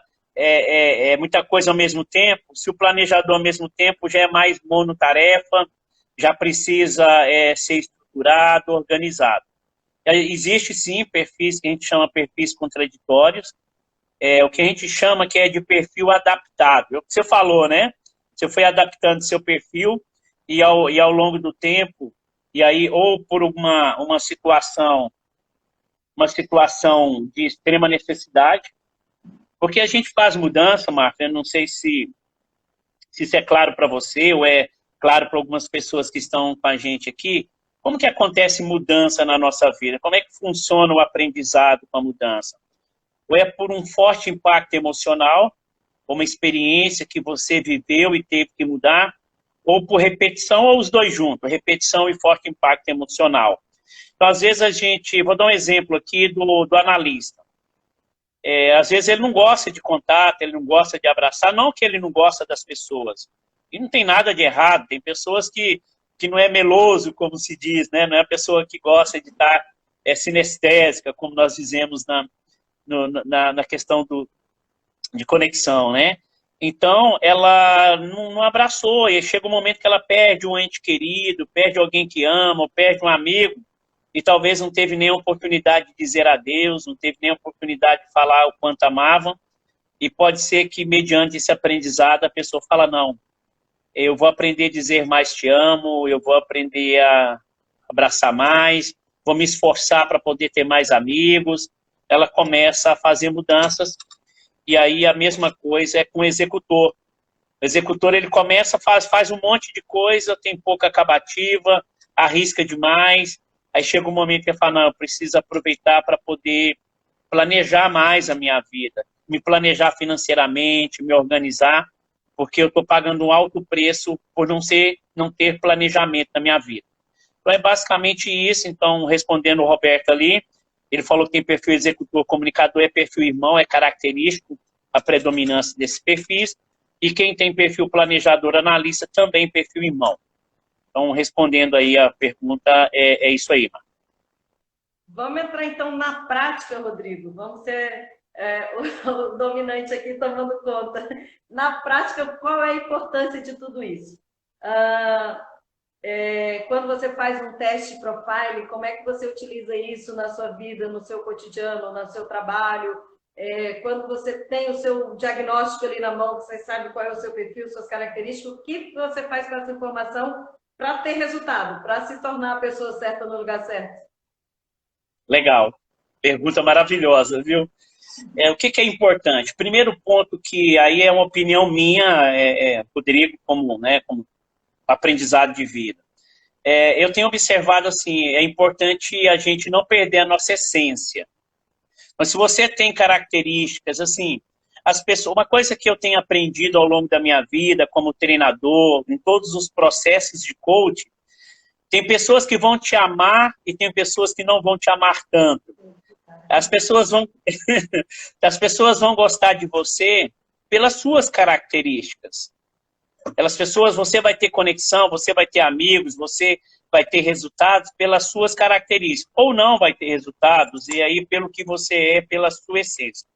coisa ao mesmo tempo, se o planejador ao mesmo tempo já é mais monotarefa, já precisa ser estruturado, organizado. Existe sim perfis que a gente chama perfis contraditórios, o que a gente chama que é de perfil adaptável. É o que você falou, né? Você foi adaptando seu perfil e ao longo do tempo, e aí ou por uma situação de extrema necessidade, porque a gente faz mudança, Marta, eu não sei se isso é claro para você ou é claro para algumas pessoas que estão com a gente aqui. Como que acontece mudança na nossa vida? Como é que funciona o aprendizado com a mudança? Ou é por um forte impacto emocional, uma experiência que você viveu e teve que mudar, ou por repetição, ou os dois juntos, repetição e forte impacto emocional. Então, às vezes vou dar um exemplo aqui do analista. Às vezes ele não gosta de contato, ele não gosta de abraçar, não que ele não gosta das pessoas. E não tem nada de errado, tem pessoas que não é meloso, como se diz, né? Não é a pessoa que gosta de estar sinestésica, como nós dizemos na questão de conexão, né? Então, ela não abraçou, e chega um momento que ela perde um ente querido, perde alguém que ama, ou perde um amigo, e talvez não teve nem oportunidade de dizer adeus, não teve nem oportunidade de falar o quanto amava, e pode ser que, mediante esse aprendizado, a pessoa fala, não, eu vou aprender a dizer mais te amo, eu vou aprender a abraçar mais, vou me esforçar para poder ter mais amigos. Ela começa a fazer mudanças, E aí a mesma coisa é com o executor. O executor, ele começa, faz um monte de coisa, tem pouca acabativa, arrisca demais, aí chega um momento que ele fala, não, eu preciso aproveitar para poder planejar mais a minha vida, me planejar financeiramente, me organizar, porque eu estou pagando um alto preço por não ter planejamento na minha vida. Então é basicamente isso. Então, respondendo o Roberto ali, ele falou que tem perfil executor, comunicador é perfil irmão, é característico a predominância desses perfis, e quem tem perfil planejador, analista, também perfil irmão. Então, respondendo aí a pergunta, é isso aí, Marcos. Vamos entrar, então, na prática, Rodrigo. Vamos ser o dominante aqui tomando conta. Na prática, qual é a importância de tudo isso? Quando você faz um teste profile, como é que você utiliza isso na sua vida, no seu cotidiano, no seu trabalho? Quando você tem o seu diagnóstico ali na mão, você sabe qual é o seu perfil, suas características, o que você faz com essa informação para ter resultado, para se tornar a pessoa certa no lugar certo? Legal. Pergunta maravilhosa, viu? O que é importante? Primeiro ponto que aí é uma opinião minha, Rodrigo, como aprendizado de vida. Eu tenho observado assim, é importante a gente não perder a nossa essência. Mas se você tem características, assim, as pessoas, uma coisa que eu tenho aprendido ao longo da minha vida, como treinador, em todos os processos de coaching, tem pessoas que vão te amar e tem pessoas que não vão te amar tanto. As pessoas vão, as pessoas vão gostar de você pelas suas características. Você vai ter conexão, você vai ter amigos, você vai ter resultados pelas suas características. Ou não vai ter resultados, e aí pelo que você é, pela sua essência.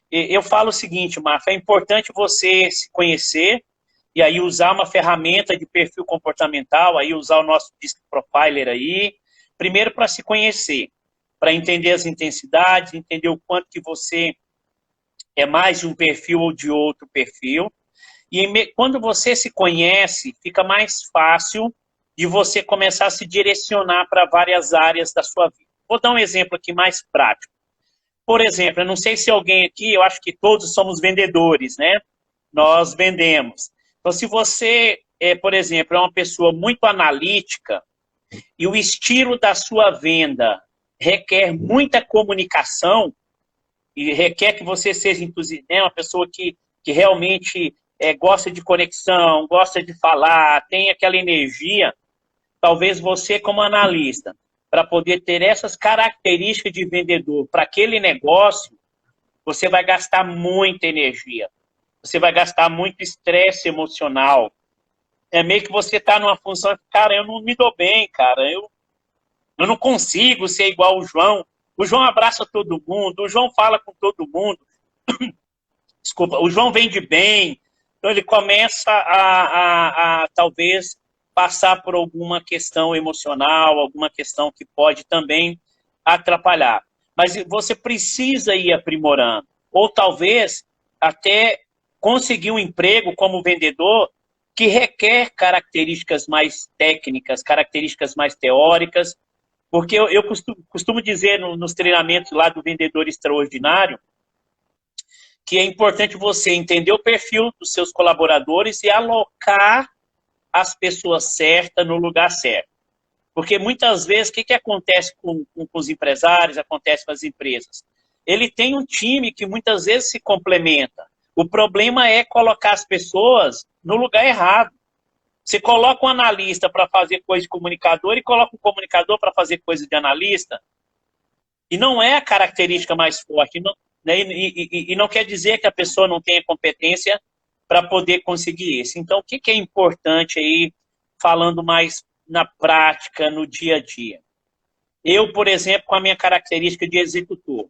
Eu falo o seguinte, Marfa, é importante você se conhecer e aí usar uma ferramenta de perfil comportamental, aí usar o nosso Disc Profiler aí, primeiro para se conhecer, para entender as intensidades, entender o quanto que você é mais de um perfil ou de outro perfil. E quando você se conhece, fica mais fácil de você começar a se direcionar para várias áreas da sua vida. Vou dar um exemplo aqui mais prático. Por exemplo, eu não sei se alguém aqui, eu acho que todos somos vendedores, né? Nós vendemos. Então, se você, por exemplo, é uma pessoa muito analítica e o estilo da sua venda requer muita comunicação e requer que você seja entusiasta, uma pessoa que realmente gosta de conexão, gosta de falar, tem aquela energia, talvez você como analista, para poder ter essas características de vendedor para aquele negócio, você vai gastar muita energia, você vai gastar muito estresse emocional. É meio que você está numa função, cara, eu não me dou bem, cara, eu não consigo ser igual o João. O João abraça todo mundo, o João fala com todo mundo. Desculpa, o João vende bem, então ele começa a talvez passar por alguma questão emocional, alguma questão que pode também atrapalhar. Mas você precisa ir aprimorando. Ou talvez até conseguir um emprego como vendedor que requer características mais técnicas, características mais teóricas, porque eu costumo dizer nos treinamentos lá do vendedor extraordinário, que é importante você entender o perfil dos seus colaboradores e alocar as pessoas certas no lugar certo. Porque muitas vezes, o que acontece com os empresários, acontece com as empresas? Ele tem um time que muitas vezes se complementa. O problema é colocar as pessoas no lugar errado. Você coloca um analista para fazer coisa de comunicador e coloca um comunicador para fazer coisa de analista. E não é a característica mais forte. Né? E não quer dizer que a pessoa não tenha competência para poder conseguir isso. Então, o que é importante aí, falando mais na prática, no dia a dia? Eu, por exemplo, com a minha característica de executor.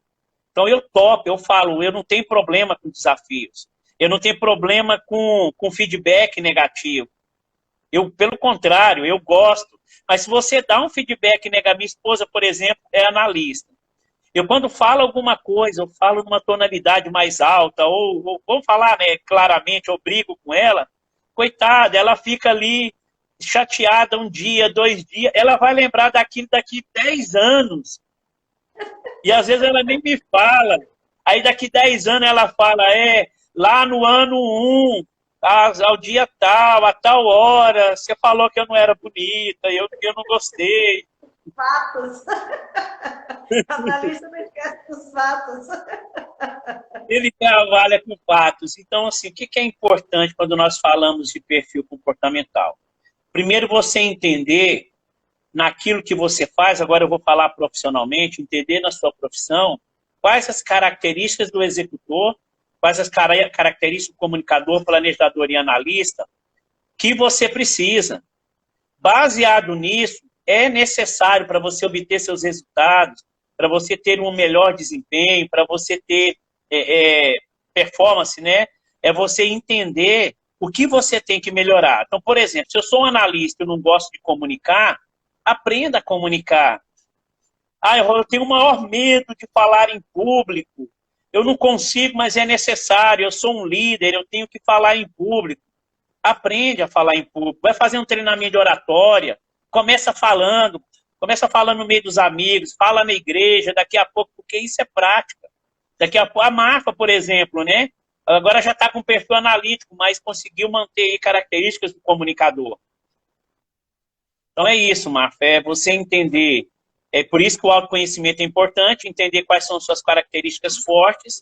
Então, eu falo, eu não tenho problema com desafios. Eu não tenho problema com feedback negativo. Pelo contrário, eu gosto. Mas se você dá um feedback negativo, minha esposa, por exemplo, é analista. Eu, quando falo alguma coisa, eu falo numa tonalidade mais alta, ou vamos falar, né, claramente, eu brigo com ela, coitada, ela fica ali chateada um dia, 2 dias, ela vai lembrar daquilo daqui 10 anos. E às vezes ela nem me fala. Aí daqui 10 anos ela fala, lá no ano 1, ao dia tal, a tal hora, você falou que eu não era bonita, eu não gostei. Fatos. Analista não esquece dos fatos. Ele trabalha com fatos. Então, assim, o que é importante quando nós falamos de perfil comportamental? Primeiro, você entender naquilo que você faz, agora eu vou falar profissionalmente, entender na sua profissão quais as características do executor, quais as características do comunicador, planejador e analista que você precisa. Baseado nisso, é necessário para você obter seus resultados, para você ter um melhor desempenho, para você ter performance, né? É você entender o que você tem que melhorar. Então, por exemplo, se eu sou um analista e não gosto de comunicar, aprenda a comunicar. Eu tenho o maior medo de falar em público. Eu não consigo, mas é necessário. Eu sou um líder, eu tenho que falar em público. Aprende a falar em público. Vai fazer um treinamento de oratória. Começa falando no meio dos amigos, fala na igreja, daqui a pouco, porque isso é prática. Daqui a pouco, a Marfa, por exemplo, né? Agora já está com perfil analítico, mas conseguiu manter características do comunicador. Então é isso, Marfa, é você entender. É por isso que o autoconhecimento é importante, entender quais são suas características fortes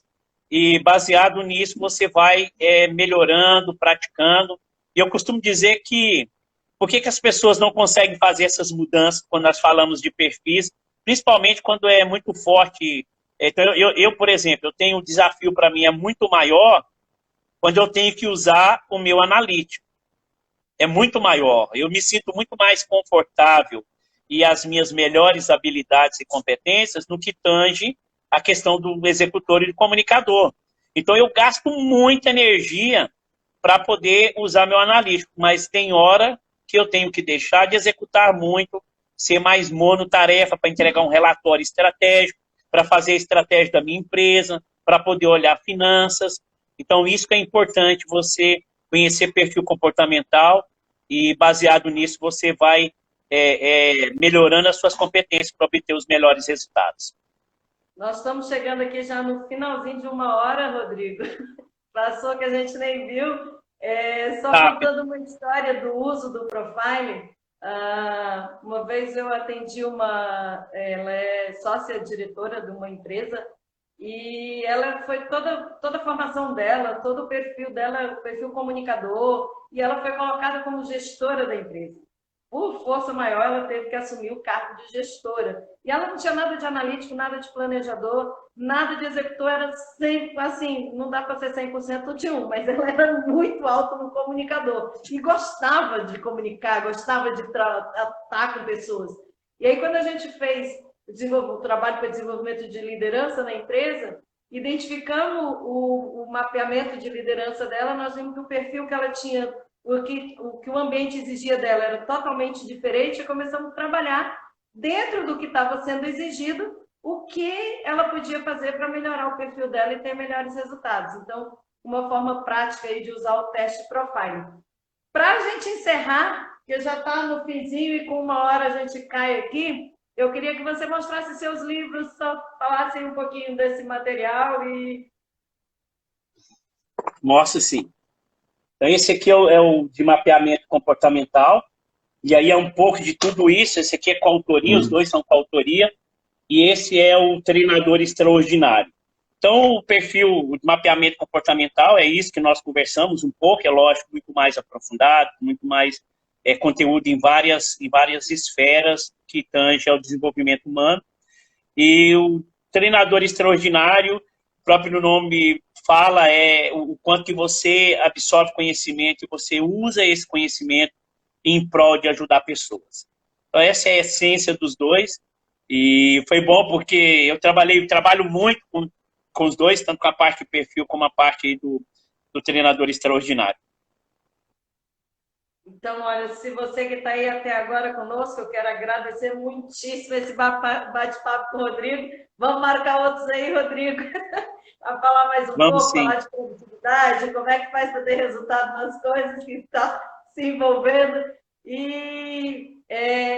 e baseado nisso você vai melhorando, praticando. E eu costumo dizer que por que as pessoas não conseguem fazer essas mudanças quando nós falamos de perfis, principalmente quando é muito forte. Então, por exemplo, eu tenho um desafio para mim é muito maior quando eu tenho que usar o meu analítico. É muito maior. Eu me sinto muito mais confortável e as minhas melhores habilidades e competências no que tange a questão do executor e do comunicador. Então, eu gasto muita energia para poder usar meu analítico, mas tem hora que eu tenho que deixar de executar muito, ser mais monotarefa para entregar um relatório estratégico, para fazer a estratégia da minha empresa, para poder olhar finanças. Então, isso que é importante, você conhecer perfil comportamental e, baseado nisso, você vai melhorando as suas competências para obter os melhores resultados. Nós estamos chegando aqui já no finalzinho de 1 hora, Rodrigo. Passou que a gente nem viu. Só contando uma história do uso do Profile. Uma vez eu atendi ela é sócia-diretora de uma empresa, e ela foi toda a formação dela, todo o perfil dela, o perfil comunicador, e ela foi colocada como gestora da empresa. Por força maior, ela teve que assumir o cargo de gestora. E ela não tinha nada de analítico, nada de planejador, nada de executor, era sempre, assim, não dá para ser 100% de um, mas ela era muito alta no comunicador. E gostava de comunicar, gostava de tratar com pessoas. E aí, quando a gente fez o trabalho para desenvolvimento de liderança na empresa, identificamos o mapeamento de liderança dela, nós vimos que o perfil que ela tinha, o que o ambiente exigia dela era totalmente diferente, e começamos a trabalhar dentro do que estava sendo exigido, o que ela podia fazer para melhorar o perfil dela e ter melhores resultados. Então, uma forma prática aí de usar o teste profile. Para a gente encerrar, que já está no finzinho e com 1 hora a gente cai aqui, eu queria que você mostrasse seus livros, só falasse um pouquinho desse material e... Mostro sim. Então, esse aqui é o de mapeamento comportamental, e aí é um pouco de tudo isso. Esse aqui é coautoria, os dois são coautoria, e esse é o treinador extraordinário. Então, o perfil de mapeamento comportamental é isso que nós conversamos um pouco, é lógico, muito mais aprofundado, muito mais conteúdo em várias esferas que tange ao desenvolvimento humano. E o treinador extraordinário, o próprio nome fala, o quanto que você absorve conhecimento e você usa esse conhecimento em prol de ajudar pessoas. Então, essa é a essência dos dois. E foi bom porque eu trabalho muito com os dois, tanto com a parte de perfil como a parte do treinador extraordinário. Então, olha, se você que está aí até agora conosco, eu quero agradecer muitíssimo esse bate-papo com o Rodrigo. Vamos marcar outros aí, Rodrigo, para falar mais um pouco, Sim. falar de produtividade, como é que faz para ter resultado nas coisas que está se envolvendo. E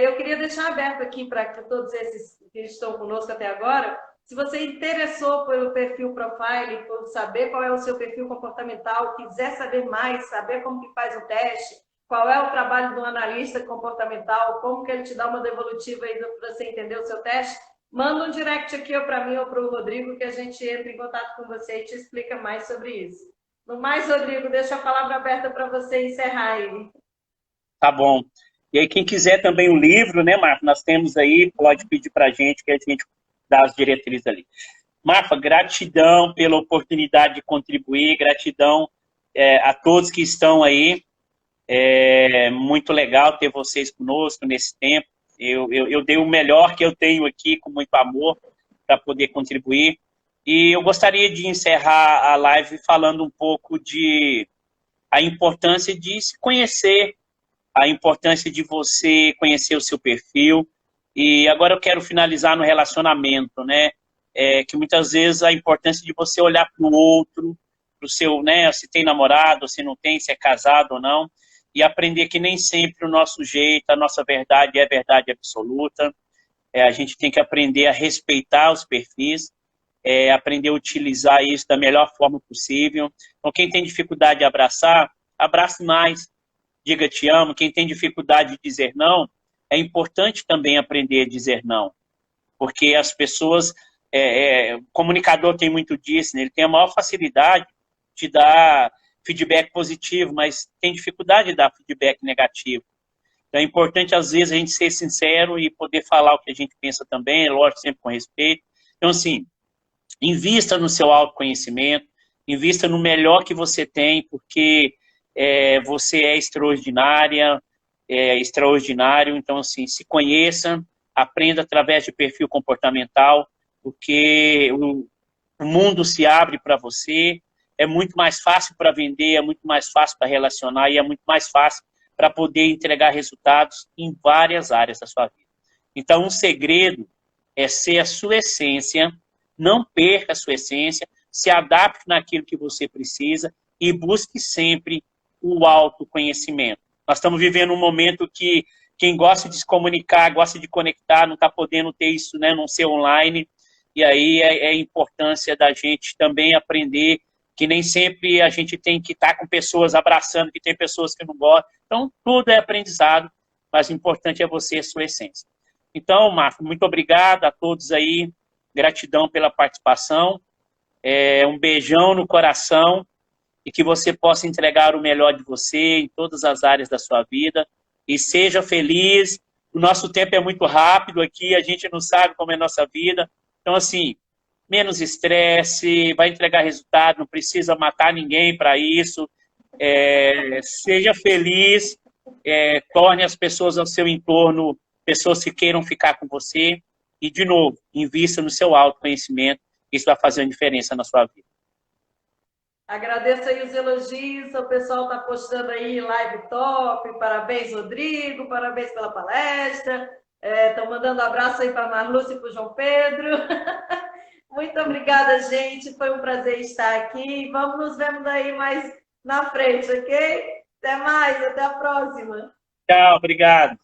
eu queria deixar aberto aqui para todos esses que estão conosco até agora, Se você interessou pelo perfil Profile, por saber qual é o seu perfil comportamental, quiser saber mais, saber como que faz o teste, qual é o trabalho do analista comportamental, como que ele te dá uma devolutiva aí para você entender o seu teste, manda um direct aqui para mim ou para o Rodrigo que a gente entra em contato com você e te explica mais sobre isso. No mais, Rodrigo, deixa a palavra aberta para você encerrar aí. Tá bom. E aí, quem quiser também o livro, né, Marfa? Nós temos aí, pode pedir para a gente que a gente dá as diretrizes ali. Marfa, gratidão pela oportunidade de contribuir, gratidão a todos que estão aí. É muito legal ter vocês conosco nesse tempo. Eu dei o melhor que eu tenho aqui, com muito amor, para poder contribuir. E eu gostaria de encerrar a live falando um pouco de a importância de se conhecer, a importância de você conhecer o seu perfil. E agora eu quero finalizar no relacionamento, né? Que muitas vezes a importância de você olhar para o outro, para o seu, né? Se tem namorado, se não tem, se é casado ou não, e aprender que nem sempre o nosso jeito, a nossa verdade é verdade absoluta. A gente tem que aprender a respeitar os perfis, aprender a utilizar isso da melhor forma possível. Então, quem tem dificuldade de abraçar, abrace mais, diga te amo. Quem tem dificuldade de dizer não, é importante também aprender a dizer não, porque as pessoas, o comunicador tem muito disso, né? Ele tem a maior facilidade de dar feedback positivo, mas tem dificuldade de dar feedback negativo. Então é importante, às vezes, a gente ser sincero e poder falar o que a gente pensa também, lógico, sempre com respeito. Então, assim, invista no seu autoconhecimento, invista no melhor que você tem, porque você é extraordinária, extraordinário. Então, assim, se conheça, aprenda através de perfil comportamental, porque o mundo se abre para você, é muito mais fácil para vender, é muito mais fácil para relacionar e é muito mais fácil para poder entregar resultados em várias áreas da sua vida. Então, um segredo é ser a sua essência, não perca a sua essência, se adapte naquilo que você precisa e busque sempre o autoconhecimento. Nós estamos vivendo um momento que quem gosta de se comunicar, gosta de conectar, não está podendo ter isso, né, não ser online, e aí é a importância da gente também aprender que nem sempre a gente tem que estar com pessoas abraçando, que tem pessoas que não gostam. Então, tudo é aprendizado, mas o importante é você, a sua essência. Então, Marco, muito obrigado a todos aí, gratidão pela participação, um beijão no coração e que você possa entregar o melhor de você em todas as áreas da sua vida e seja feliz. O nosso tempo é muito rápido aqui, a gente não sabe como é a nossa vida. Então, assim, menos estresse, vai entregar resultado, não precisa matar ninguém para isso. Seja feliz, torne as pessoas ao seu entorno pessoas que queiram ficar com você e, de novo, invista no seu autoconhecimento, isso vai fazer uma diferença na sua vida. Agradeço aí os elogios, o pessoal está postando aí live top, parabéns Rodrigo, parabéns pela palestra, estão mandando abraço aí para a Marluce e para o João Pedro. Muito obrigada, gente, foi um prazer estar aqui, vamos nos vendo aí mais na frente, ok? Até mais, até a próxima. Tchau, obrigado.